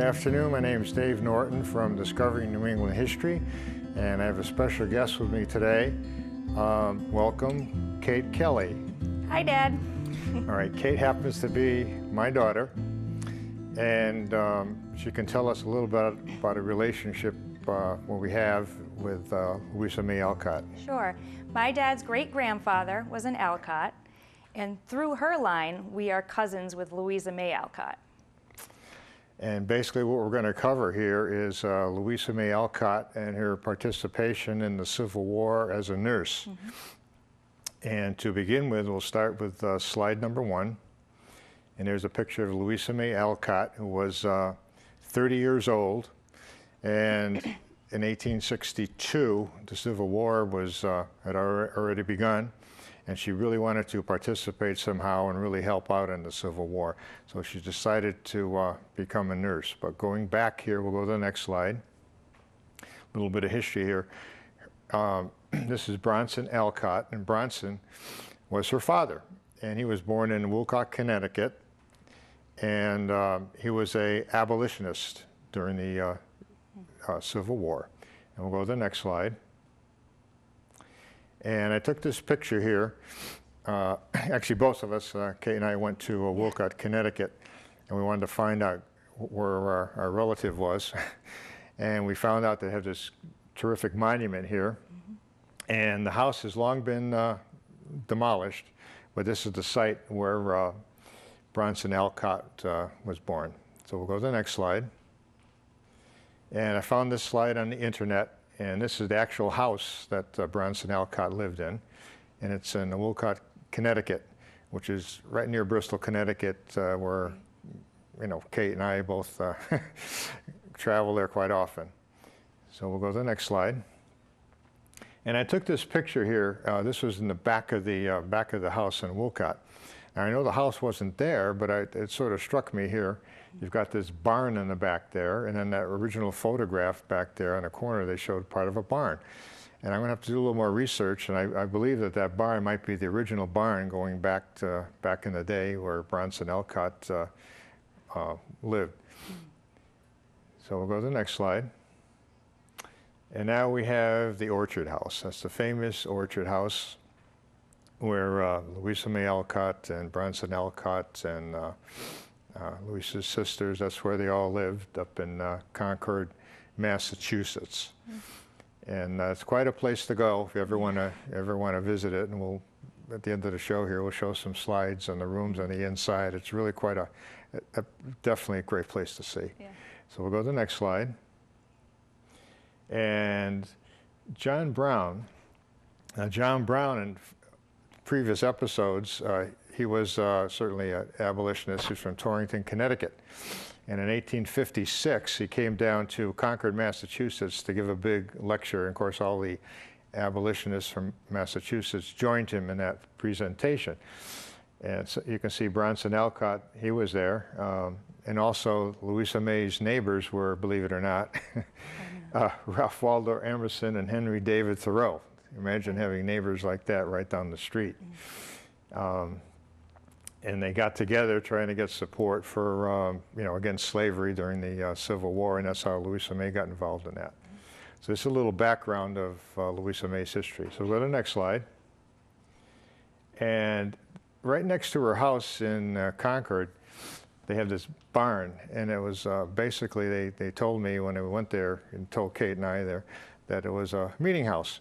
afternoon. My name is Dave Norton from Discovering New England History, and I have a special guest with me today. Welcome, Kate Kelly. Hi, Dad. All right, Kate happens to be my daughter, and she can tell us a little bit about a relationship what we have with Louisa May Alcott. Sure. My dad's great-grandfather was an Alcott, and through her line, we are cousins with Louisa May Alcott. And basically what we're going to cover here is Louisa May Alcott and her participation in the Civil War as a nurse. And to begin with, we'll start with slide number 1. And there's a picture of Louisa May Alcott, who was 30 years old. And in 1862, the Civil War had already begun. And she really wanted to participate somehow and really help out in the Civil War. So she decided to become a nurse. But going back here, we'll go to the next slide. A little bit of history here. This is Bronson Alcott, and Bronson was her father. And he was born in Alcott, Connecticut. And he was an abolitionist during the Civil War. And we'll go to the next slide. And I took this picture here. Actually, both of us, Kate and I, went to Alcott, Connecticut, and we wanted to find out where our relative was. And we found out they have this terrific monument here. And the house has long been demolished, but this is the site where Bronson Alcott was born. So we'll go to the next slide. And I found this slide on the internet. And this is the actual house that Bronson Alcott lived in. And it's in Alcott, Connecticut, which is right near Bristol, Connecticut, where, you know, Kate and I both travel there quite often. So we'll go to the next slide. And I took this picture here. This was in the back of the house in Alcott. Now, I know the house wasn't there, but it sort of struck me here. You've got this barn in the back there, and then that original photograph back there on the corner, they showed part of a barn. And I'm going to have to do a little more research, and I believe that barn might be the original barn going back in the day where Bronson Alcott lived. So we'll go to the next slide. And now we have the Orchard House. That's the famous Orchard House where Louisa May Alcott and Bronson Alcott and Louisa's sisters, that's where they all lived, up in Concord, Massachusetts. And it's quite a place to go if you ever want to visit it. And we'll, at the end of the show here, we'll show some slides on the rooms on the inside. It's really quite definitely a great place to see. Yeah. So we'll go to the next slide. And John Brown in previous episodes, he was certainly an abolitionist. He's from Torrington, Connecticut. And in 1856, he came down to Concord, Massachusetts to give a big lecture. And of course, all the abolitionists from Massachusetts joined him in that presentation. And so you can see Bronson Alcott, he was there. And also Louisa May's neighbors were, believe it or not, Ralph Waldo Emerson and Henry David Thoreau. Imagine having neighbors like that right down the street. And they got together trying to get support for, against slavery during the Civil War, and that's how Louisa May got involved in that. So this is a little background of Louisa May's history. So we'll go to the next slide. And right next to her house in Concord, they have this barn, and it was basically, they told me when I went there and told Kate and I there that it was a meeting house.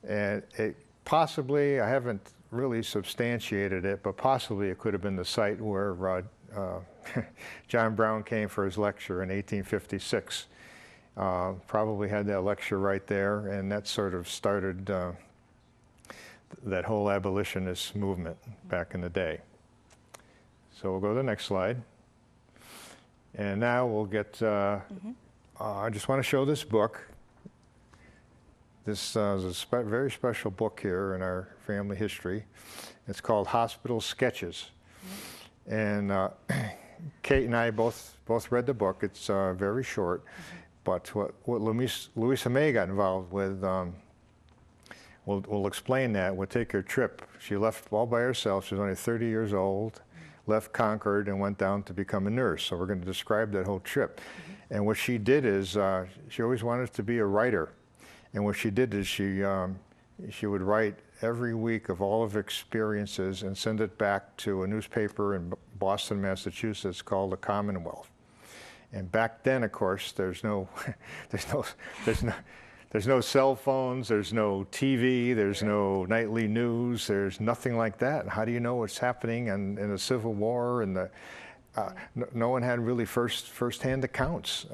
And it possibly, I haven't really substantiated it, but possibly it could have been the site where John Brown came for his lecture in 1856. Probably had that lecture right there, and that sort of started that whole abolitionist movement back in the day. So we'll go to the next slide. And now we'll get, I just want to show this book. This is a very special book here in our family history. It's called Hospital Sketches. And Kate and I both read the book. It's very short. But what Louisa May got involved with, we'll explain that. We'll take her trip. She left all by herself. She was only 30 years old. left Concord and went down to become a nurse. So we're going to describe that whole trip. And what she did is she always wanted to be a writer. And what she did is she would write every week of all of her experiences and send it back to a newspaper in Boston, Massachusetts called the Commonwealth. And back then, of course, there's no cell phones, there's no TV, there's no nightly news, there's nothing like that. How do you know what's happening in the Civil War? And no one had really first-hand accounts.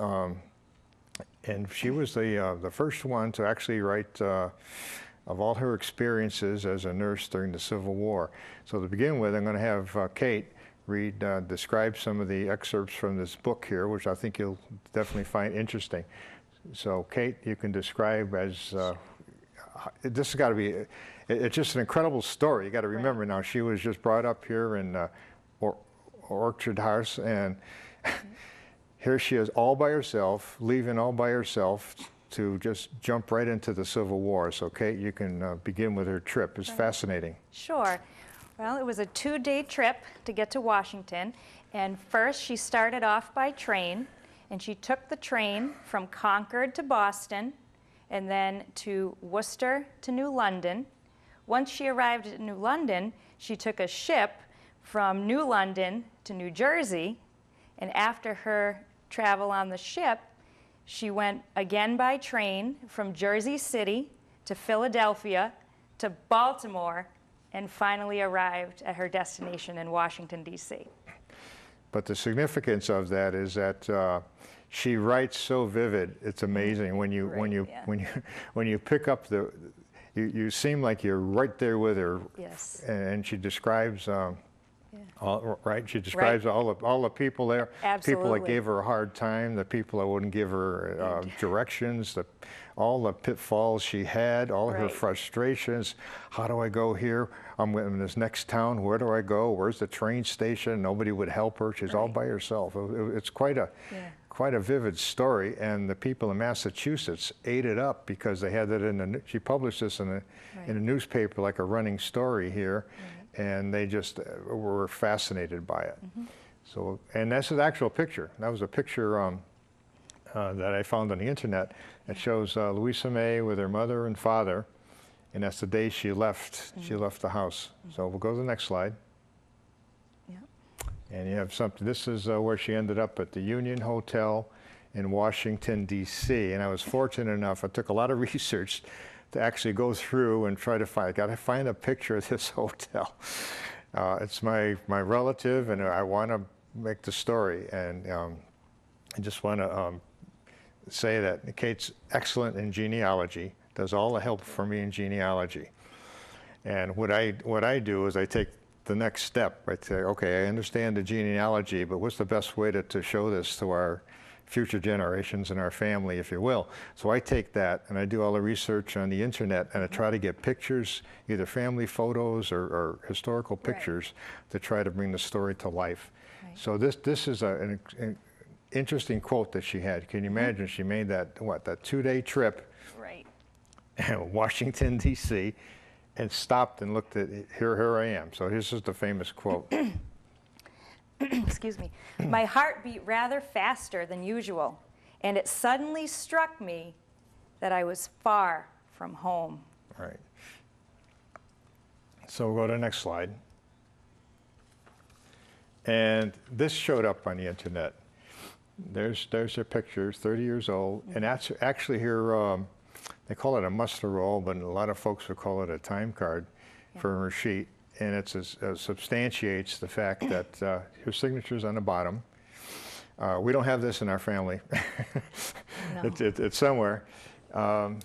And she was the first one to actually write of all her experiences as a nurse during the Civil War. So to begin with, I'm going to have Kate describe some of the excerpts from this book here, which I think you'll definitely find interesting. So Kate, you can describe as, this has got to be, it's just an incredible story. You got to remember now, she was just brought up here in Orchard House, and here she is all by herself, leaving all by herself to just jump right into the Civil War. So Kate, you can begin with her trip. It's fascinating. Sure. Well, it was a 2-day trip to get to Washington, and first she started off by train, and she took the train from Concord to Boston, and then to Worcester to New London. Once she arrived at New London, she took a ship from New London to New Jersey, and after her travel on the ship, she went again by train from Jersey City to Philadelphia to Baltimore, and finally arrived at her destination in Washington, D.C. But the significance of that is that she writes so vivid. It's amazing when you pick up you seem like you're right there with her. Yes. And she describes She describes all the people there. Absolutely. People that gave her a hard time, the people that wouldn't give her directions, all the pitfalls she had, all her frustrations. How do I go here? I'm in this next town. Where do I go? Where's the train station? Nobody would help her. She's all by herself. It's quite a vivid story, and the people in Massachusetts ate it up because they had it she published this in a newspaper like a running story here, and they just were fascinated by it. So, and that's an actual picture. That was a picture that I found on the internet. It shows Louisa May with her mother and father, and that's the day she left. She left the house. So we'll go to the next slide. And you have something. This is where she ended up at the Union Hotel in Washington, D.C. And I was fortunate enough, I took a lot of research to actually go through and try to find a picture of this hotel. It's my relative, and I want to make the story. And I just want to say that Kate's excellent in genealogy, does all the help for me in genealogy. And what I do is I take the next step. I say, okay, I understand the genealogy, but what's the best way to show this to our future generations and our family, if you will? So I take that and I do all the research on the internet, and I try to get pictures, either family photos or historical pictures, to try to bring the story to life. So this is an interesting quote that she had. Can you imagine? She made that 2-day trip, Washington, D.C., and stopped and looked at, here I am. So this is the famous quote. Excuse me. My heart beat rather faster than usual, and it suddenly struck me that I was far from home. Right. So we'll go to the next slide. And this showed up on the internet. There's her picture, 30 years old, and that's actually her, they call it a muster roll, but a lot of folks would call it a time card for her sheet. And it substantiates the fact that her signature's on the bottom. We don't have this in our family. No. It's somewhere. And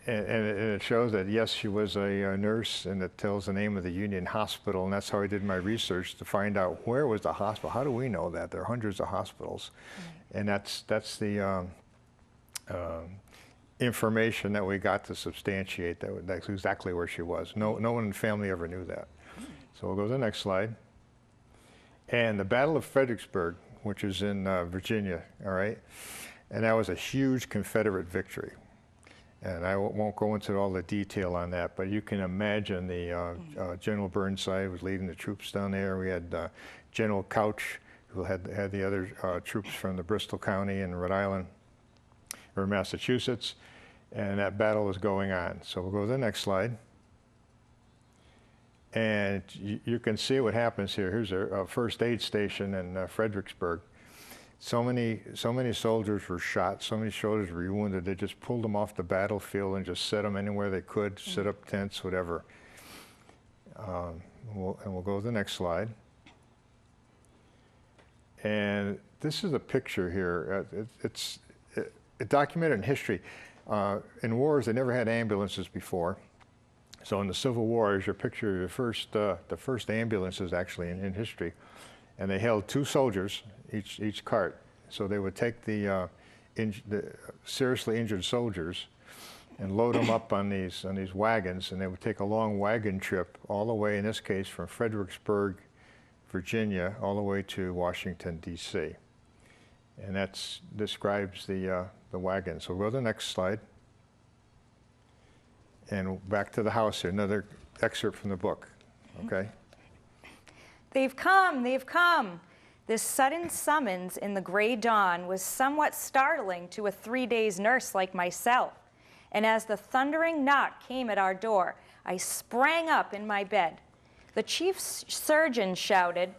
it shows that, yes, she was a nurse, and it tells the name of the Union Hospital, and that's how I did my research to find out where was the hospital. How do we know that? There are hundreds of hospitals. And that's the information that we got to substantiate that's exactly where she was. No one in the family ever knew that. So we'll go to the next slide. And the Battle of Fredericksburg, which is in Virginia, all right? And that was a huge Confederate victory. And I won't go into all the detail on that, but you can imagine the General Burnside was leading the troops down there. We had General Couch, who had the other troops from the Bristol County and Rhode Island, or Massachusetts, and that battle was going on. So we'll go to the next slide. And you can see what happens here. Here's a first aid station in Fredericksburg. So many soldiers were shot, so many soldiers were wounded. They just pulled them off the battlefield and just set them anywhere they could, set up tents, whatever. We'll go to the next slide. And this is a picture here. It's documented in history. In wars, they never had ambulances before. So in the Civil War, here's your picture of the first ambulances actually in history. And they held 2 soldiers, each cart. So they would take the seriously injured soldiers and load them up on these wagons, and they would take a long wagon trip all the way, in this case, from Fredericksburg, Virginia, all the way to Washington, D.C. And that describes the wagon. So we'll go to the next slide. And back to the house here, another excerpt from the book, okay? They've come, they've come. This sudden summons in the gray dawn was somewhat startling to a 3-days nurse like myself. And as the thundering knock came at our door, I sprang up in my bed. The chief surgeon shouted,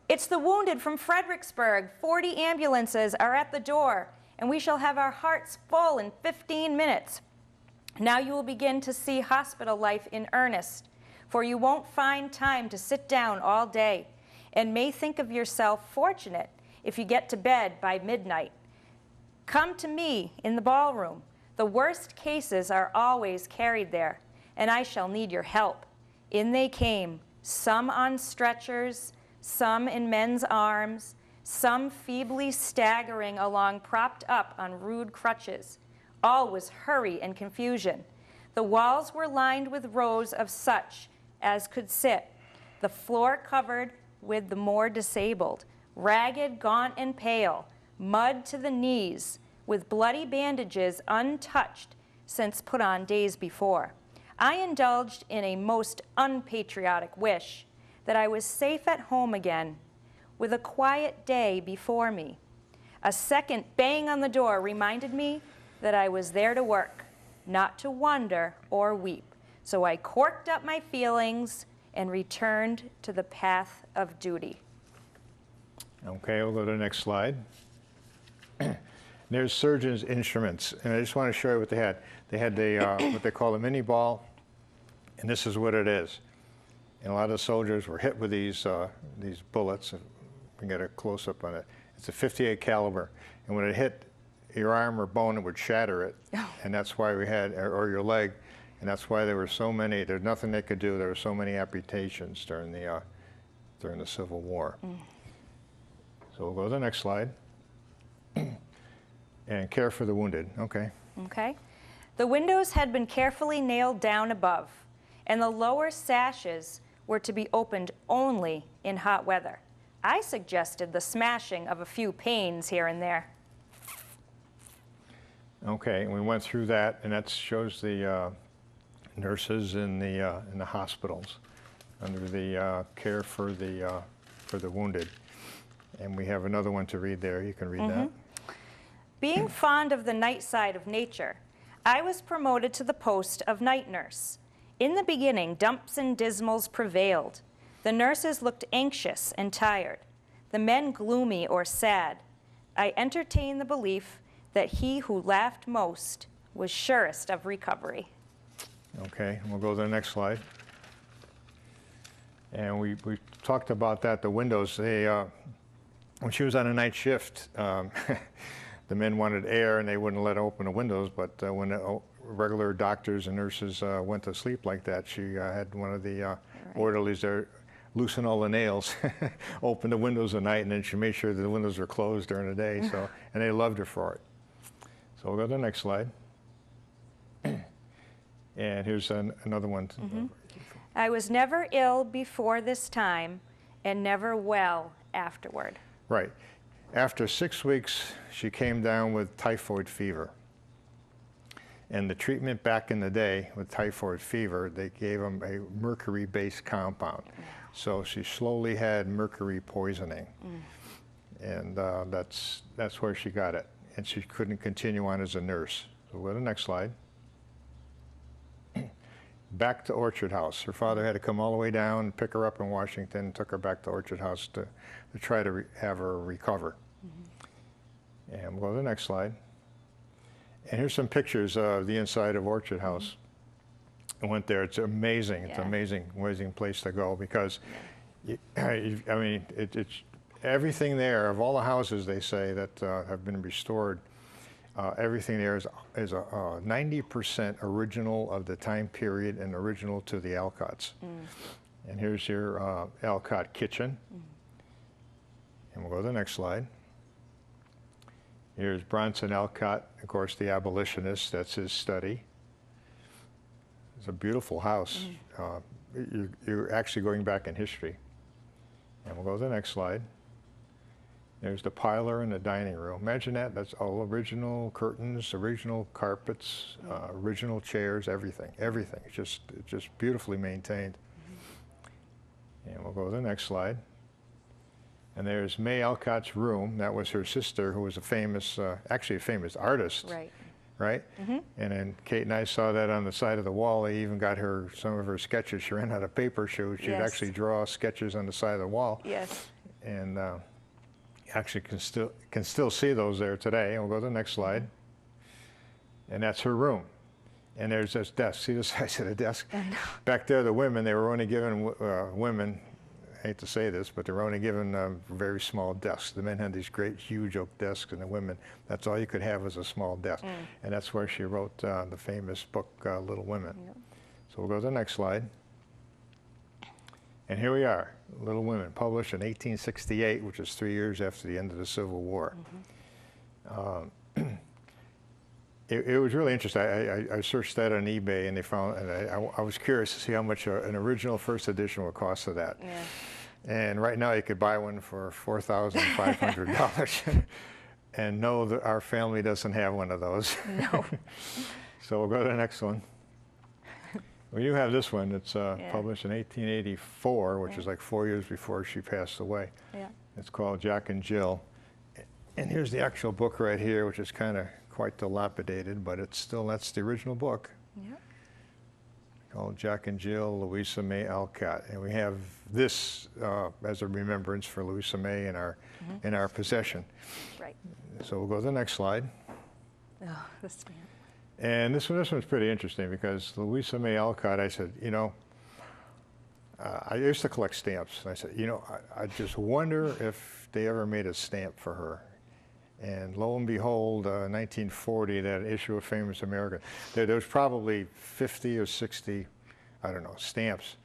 "It's the wounded from Fredericksburg. 40 ambulances are at the door, and we shall have our hearts full in 15 minutes. Now you will begin to see hospital life in earnest, for you won't find time to sit down all day, and may think of yourself fortunate if you get to bed by midnight. Come to me in the ballroom. The worst cases are always carried there, and I shall need your help." In they came, some on stretchers, some in men's arms, some feebly staggering along propped up on rude crutches. All was hurry and confusion. The walls were lined with rows of such as could sit, the floor covered with the more disabled, ragged, gaunt, and pale, mud to the knees, with bloody bandages untouched since put on days before. I indulged in a most unpatriotic wish that I was safe at home again, with a quiet day before me. A second bang on the door reminded me that I was there to work, not to wonder or weep. So I corked up my feelings and returned to the path of duty. Okay, we'll go to the next slide. There's surgeons' instruments, and I just want to show you what they had. They had what they call a mini ball, and this is what it is. And a lot of the soldiers were hit with these bullets. We can get a close-up on it. It's a .58 caliber, and when it hit your arm or bone, it would shatter it, and that's why we had, or your leg, and that's why there were so many. There's nothing they could do. There were so many amputations during the Civil War. So we'll go to the next slide. And care for the wounded. Okay. Okay. The windows had been carefully nailed down above, and the lower sashes were to be opened only in hot weather. I suggested the smashing of a few panes here and there. Okay, and we went through that, and that shows the nurses in the hospitals under the care for the wounded. And we have another one to read there. You can read that. Being fond of the night side of nature, I was promoted to the post of night nurse. In the beginning, dumps and dismals prevailed. The nurses looked anxious and tired, the men gloomy or sad. I entertained the belief that he who laughed most was surest of recovery. Okay, and we'll go to the next slide. And we talked about that, the windows. They, when she was on a night shift, the men wanted air and they wouldn't let her open the windows, but when the regular doctors and nurses went to sleep like that, she had one of the orderlies there loosen all the nails, open the windows at night, and then she made sure that the windows were closed during the day. So, and they loved her for it. So we'll go to the next slide. And here's another one. I was never ill before this time and never well afterward. Right. After 6 weeks, she came down with typhoid fever. And the treatment back in the day with typhoid fever, they gave them a mercury-based compound. So she slowly had mercury poisoning. And that's where she got it. And she couldn't continue on as a nurse. So go to the next slide. Back to Orchard House. Her father had to come all the way down, pick her up in Washington, took her back to Orchard House to try to have her recover. And we'll go to the next slide. And here's some pictures of the inside of Orchard House. I went there. It's amazing. It's an amazing place to go because, I mean, it's everything there. Of all the houses they say that have been restored, everything there is a 90% original of the time period and original to the Alcotts. And here's your Alcott kitchen. And we'll go to the next slide. Here's Bronson Alcott, of course, the abolitionist. That's his study. It's a beautiful house. You're actually going back in history. And we'll go to the next slide. There's the parlor and the dining room. Imagine that. That's all original curtains, original carpets, original chairs, everything. Everything. It's just beautifully maintained. And we'll go to the next slide. And there's May Alcott's room. That was her sister, who was a famous, actually a famous artist. Right? And then Kate and I saw that on the side of the wall. They even got her some of her sketches. She ran out of paper. She'd actually draw sketches on the side of the wall. And actually can still see those there today. And we'll go to the next slide. And that's her room. And there's this desk. See the size of the desk? Back there, the women, they were only given women. I hate to say this, but they were only given very small desks. The men had these great, huge oak desks, and the women, that's all you could have was a small desk. And that's where she wrote the famous book, Little Women. So we'll go to the next slide. And here we are, Little Women, published in 1868, which is 3 years after the end of the Civil War. It was really interesting. I searched that on eBay, and they found, and I was curious to see how much an original first edition would cost of that. And right now you could buy one for $4,500. And no, our family doesn't have one of those. So we'll go to the next one. Well, you have this one. It's published in 1884, which is like 4 years before she passed away. It's called Jack and Jill. And here's the actual book right here, which is kind of quite dilapidated, but it's still, that's the original book. Called Jack and Jill, Louisa May Alcott. And we have this as a remembrance for Louisa May in our possession. So we'll go to the next slide. This stamp. And this one's pretty interesting because Louisa May Alcott, I said, you know, I used to collect stamps. And I said, you know, I just wonder if they ever made a stamp for her. And lo and behold, 1940, that issue of Famous American, there was probably 50 or 60, I don't know, stamps.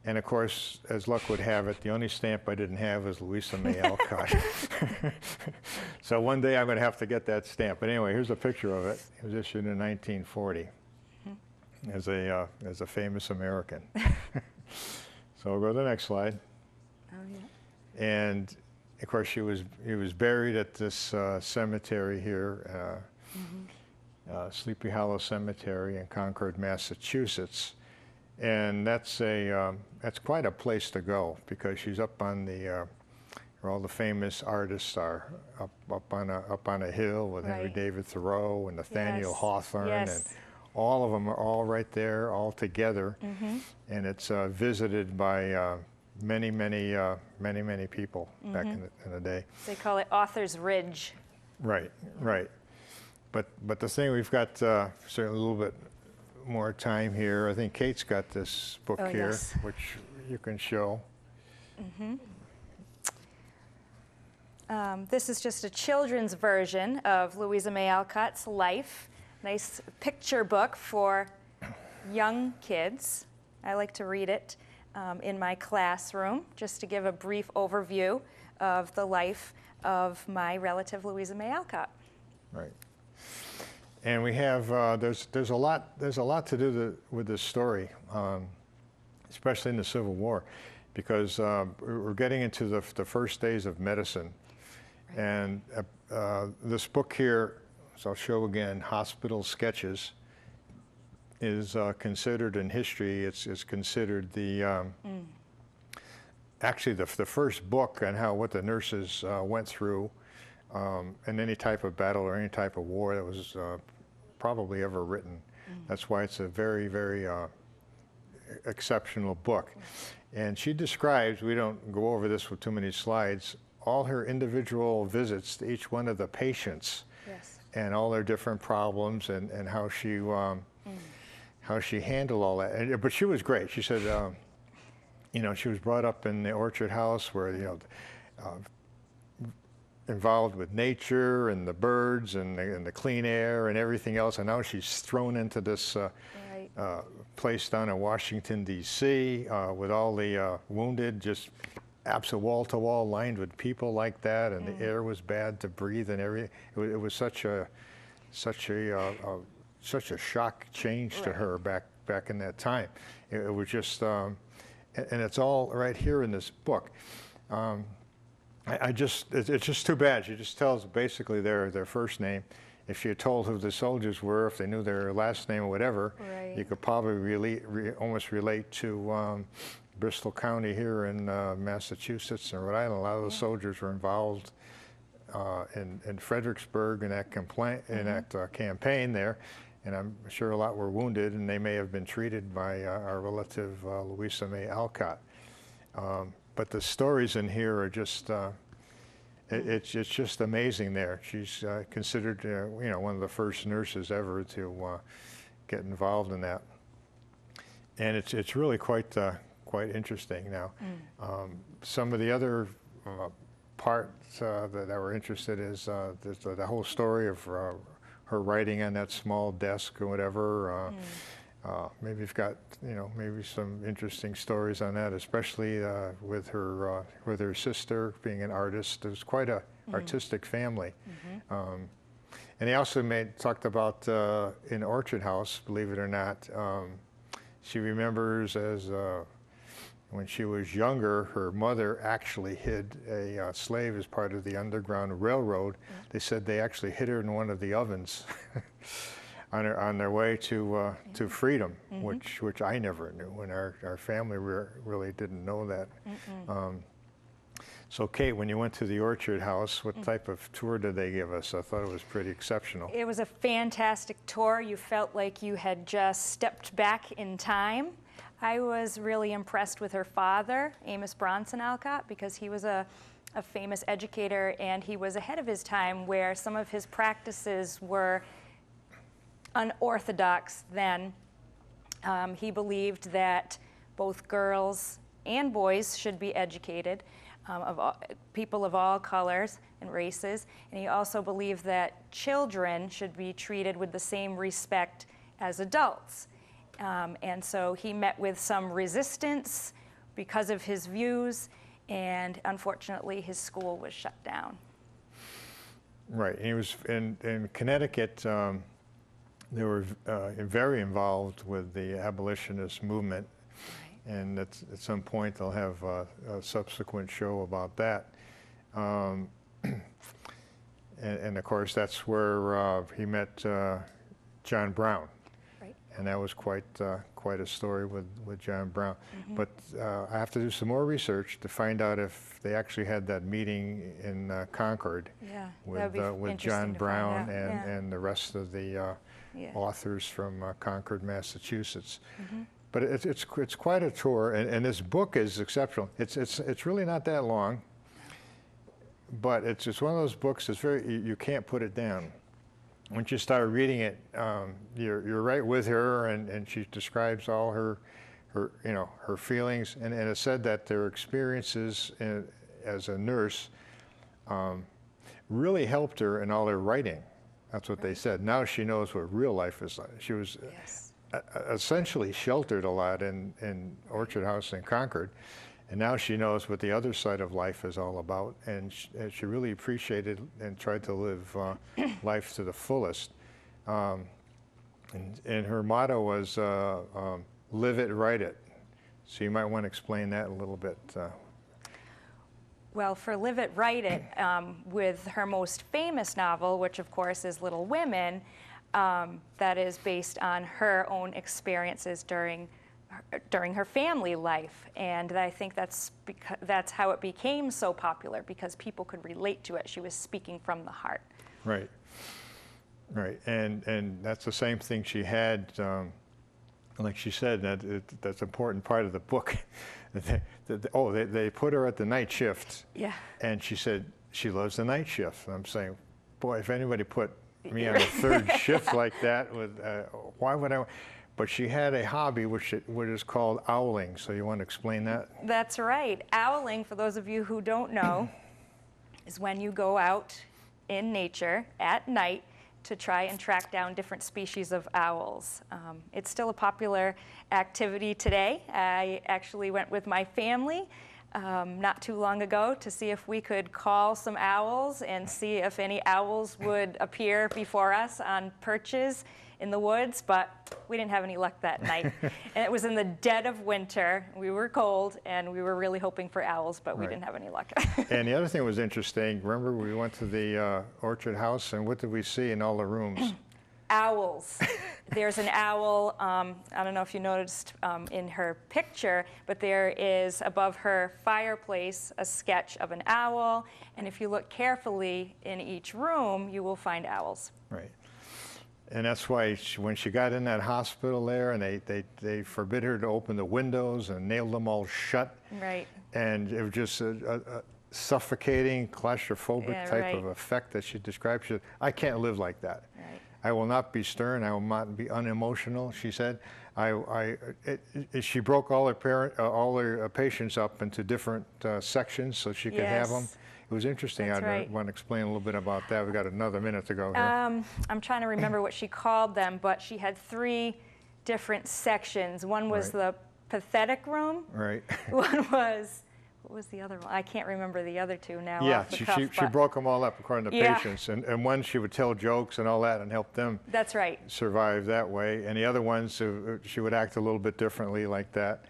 And of course, as luck would have it, the only stamp I didn't have was Louisa May Alcott. So one day I'm going to have to get that stamp. But anyway, here's a picture of it. It was issued in 1940 as a famous American. So we'll go to the next slide. And of course, he was buried at this cemetery here, Sleepy Hollow Cemetery in Concord, Massachusetts. And that's quite a place to go because she's up on the where all the famous artists are, up on a hill with Henry David Thoreau and Nathaniel Hawthorne, and all of them are all right there, all together, and it's visited by many people back in the day. They call it Author's Ridge. Right. But the thing, we've got certainly a little bit more time here. I think Kate's got this book here, which you can show. This is just a children's version of Louisa May Alcott's life. Nice picture book for young kids. I like to read it in my classroom, just to give a brief overview of the life of my relative Louisa May Alcott. Right. And we have there's a lot to do with this story, especially in the Civil War, because we're getting into the first days of medicine, and this book here, so I'll show again, Hospital Sketches. is considered in history. It's considered the actually the first book on what the nurses went through in any type of battle or any type of war that was probably ever written. That's why it's a very, very exceptional book. And she describes, we don't go over this with too many slides, all her individual visits to each one of the patients. Yes. And all their different problems and how she handled all that. But she was great. She said, you know, she was brought up in the orchard house where, you know, involved with nature and the birds and the clean air and everything else. And now she's thrown into this place down in Washington, D.C. With all the wounded, just absolute wall-to-wall lined with people like that, and the air was bad to breathe and everything. It was such a shock change to her back in that time. It was just, and it's all right here in this book. It's just too bad. She just tells basically their first name. If she had told who the soldiers were, if they knew their last name or whatever, you could probably almost relate to Bristol County here in Massachusetts and Rhode Island. A lot of the soldiers were involved in Fredericksburg in that campaign there, and I'm sure a lot were wounded, and they may have been treated by our relative Louisa May Alcott. But the stories in here are just it's just amazing. There, she's considered you know, one of the first nurses ever to get involved in that, and it's really quite interesting now. Some of the other parts that were interested is the whole story of her writing on that small desk or whatever. Maybe you've got, you know, maybe some interesting stories on that, especially with her sister being an artist. It was quite a artistic family. And he also talked about in Orchard House, believe it or not, she remembers as when she was younger, her mother actually hid a slave as part of the Underground Railroad. They said they actually hid her in one of the ovens on their way to freedom, which I never knew, and our family really didn't know that. So Kate, when you went to the Orchard House, what type of tour did they give us? I thought it was pretty exceptional. It was a fantastic tour. You felt like you had just stepped back in time. I was really impressed with her father, Amos Bronson Alcott, because he was a famous educator, and he was ahead of his time, where some of his practices were unorthodox then. He believed that both girls and boys should be educated, people of all colors and races, and he also believed that children should be treated with the same respect as adults. And so he met with some resistance because of his views, and unfortunately his school was shut down. Right, and he was in Connecticut. They were very involved with the abolitionist movement, and at some point they'll have a subsequent show about that. And of course that's where he met John Brown. And that was quite a story with John Brown. But I have to do some more research to find out if they actually had that meeting in Concord with John Brown and the rest of the authors from Concord, Massachusetts. But it's quite a tour, and this book is exceptional. It's really not that long, but it's one of those books that's you can't put it down. Once you start reading it, you're right with her, and she describes all her feelings, and it said that their experiences as a nurse really helped her in all her writing. That's what they said. Now she knows what real life is like. She was essentially sheltered a lot in Orchard House in Concord, and now she knows what the other side of life is all about, and she really appreciated and tried to live life to the fullest. And her motto was, live it, write it. So you might want to explain that a little bit. Well, for Live It, Write It, with her most famous novel, which of course is Little Women, that is based on her own experiences during her family life. And I think that's how it became so popular, because people could relate to it. She was speaking from the heart. Right. Right. And that's the same thing she had, like she said, that's an important part of the book. They put her at the night shift. Yeah. And she said she loves the night shift. And I'm saying, boy, if anybody put me on a third shift like that, why would I? But she had a hobby which is called owling. So you want to explain that? That's right. Owling, for those of you who don't know, is when you go out in nature at night to try and track down different species of owls. It's still a popular activity today. I actually went with my family not too long ago to see if we could call some owls and see if any owls would appear before us on perches in the woods, but we didn't have any luck that night. And it was in the dead of winter. We were cold, and we were really hoping for owls, but we didn't have any luck. And the other thing was interesting. Remember, we went to the Orchard House, and what did we see in all the rooms? Owls. There's an owl, I don't know if you noticed in her picture, but there is above her fireplace a sketch of an owl, and if you look carefully in each room, you will find owls. Right. And that's why when she got in that hospital there, and they forbid her to open the windows and nailed them all shut. Right. And it was just a suffocating, claustrophobic type of effect that she described. She said, I can't live like that. Right. I will not be stern. I will not be unemotional, she said. She broke all her patients up into different sections so she could have them. It was interesting. I want to explain a little bit about that. We've got another minute to go here. I'm trying to remember what she called them, but she had 3 different sections. One was the pathetic room. Right. One was, what was the other one? I can't remember the other 2 now. Yeah, off the cuff, she broke them all up according to patients. And one, she would tell jokes and all that and help them That's right. survive that way. And the other ones, she would act a little bit differently like that.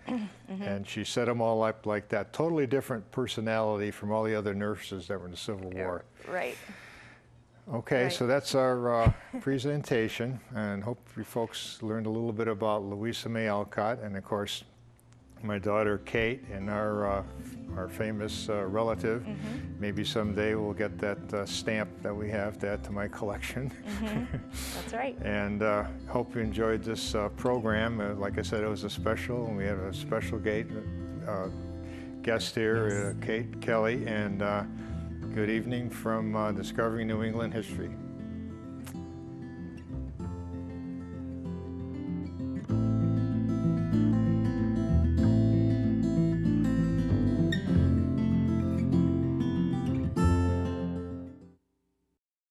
And she set them all up like that. Totally different personality from all the other nurses that were in the Civil War. Right. Okay, so that's our presentation. And hope you folks learned a little bit about Louisa May Alcott. And of course, my daughter Kate and our famous relative. Maybe someday we'll get that stamp that we have to add to my collection. That's right. And hope you enjoyed this program. Like I said, it was a special, and we had a special guest here, Kate Kelly, and good evening from Discovering New England History.